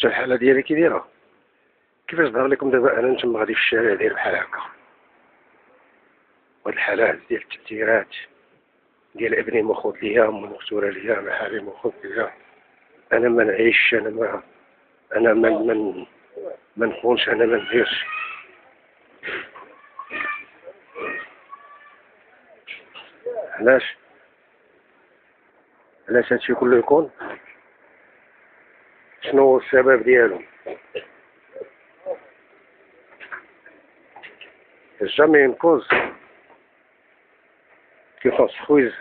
شفتوا الحالة ديالي كي دايرة؟ كيفاش ظهر لكم دابا أنا نتما غادي في الشارع داير بحال هكا؟ وهاد الحالات ديال التأثيرات ديال ابني مخوض ليا، منكسورة ليا، محاري مخوض ليا، أنا ما نعيش، أنا ما نخونش، أنا ما نديرش. علاش هادشي كله يكون؟ شنو هو السبب ديالو؟ jamais une cause qui construise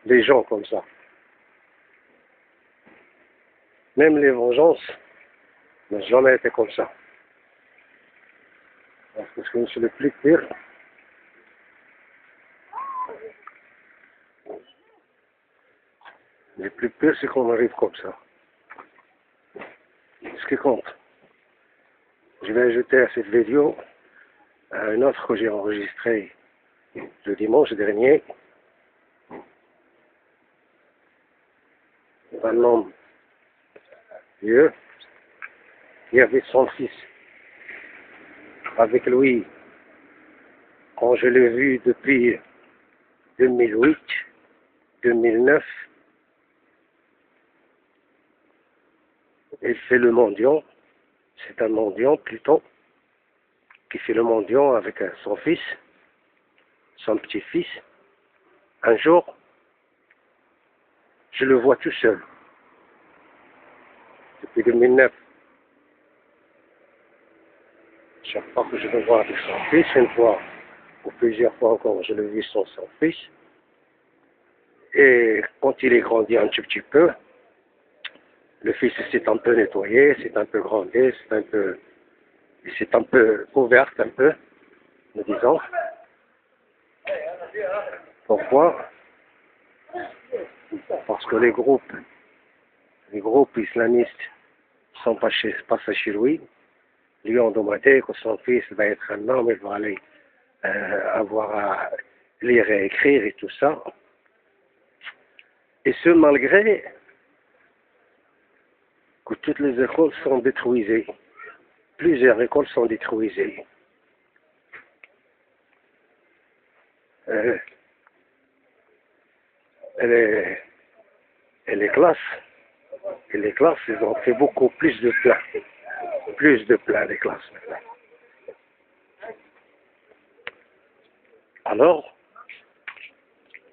des gens comme ça. Même les vengeances n'ont jamais été comme ça. Parce que c'est le plus pire. Le plus pire, c'est qu'on arrive comme ça. Ce qui compte. Je vais ajouter à cette vidéo un autre que j'ai enregistré le dimanche dernier. Un homme vieux qui avait son fils avec lui quand je l'ai vu depuis 2008, 2009. Il fait le mendiant, c'est un mendiant plutôt, qui fait le mendiant avec son fils, son petit-fils. Un jour, je le vois tout seul, depuis 2009. Chaque fois que je le vois avec son fils, une fois ou plusieurs fois encore, je le vis sans son fils. Et quand il est grandi un tout petit peu, le fils s'est un peu nettoyé, s'est un peu grandi, il s'est un peu ouvert un peu, nous disons. Pourquoi? Parce que les groupes islamistes sont passés chez lui ont demandé que son fils va être un homme, il va aller avoir à lire et écrire et tout ça. Et ce malgré que toutes les écoles sont détruisées. Plusieurs écoles sont détruisées. Et les classes, ils ont fait beaucoup plus de plats. Plus de plats, les classes maintenant. Alors,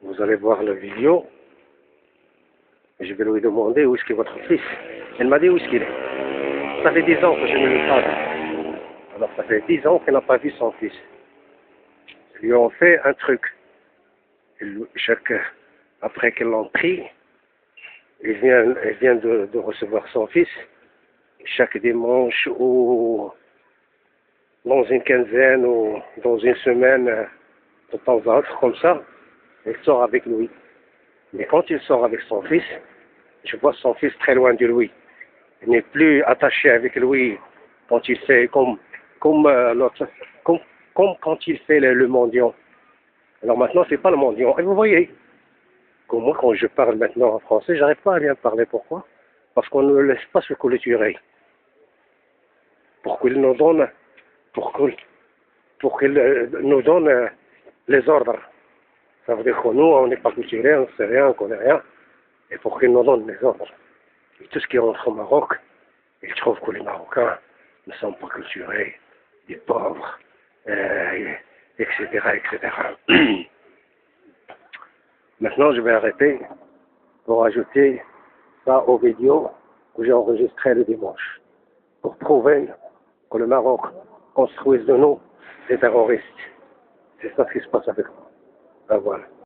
vous allez voir la vidéo. Je vais lui demander où est-ce qu'est votre fils. Elle m'a dit où est-ce qu'il est. Ça fait 10 ans que je ne l'ai pas vu. Alors ça fait 10 ans qu'elle n'a pas vu son fils. Ils lui ont fait un truc. Après qu'elle l'ont pris, elle vient de recevoir son fils. Chaque dimanche ou dans une quinzaine ou dans une semaine, de temps à autre, comme ça, elle sort avec lui. Mais quand il sort avec son fils, je vois son fils très loin de lui. Il n'est plus attaché avec lui quand il fait comme quand il fait le mendiant. Alors maintenant, c'est pas le mendiant. Et vous voyez, comme moi, quand je parle maintenant en français, j'arrive pas à bien parler. Pourquoi? Parce qu'on ne le laisse pas se culturer. Pour qu'il nous donne les ordres. Ça veut dire que nous, on n'est pas culturés, on ne sait rien, on ne connaît rien. Et pour qu'ils nous donnent les ordres. Et tout ce qui rentre au Maroc, ils trouvent que les Marocains ne sont pas culturés, des pauvres, etc., etc. Maintenant, je vais arrêter pour ajouter ça aux vidéos que j'ai enregistrées le dimanche, pour prouver que le Maroc construise de nous des terroristes. C'est ça ce qui se passe avec nous. Ben voilà.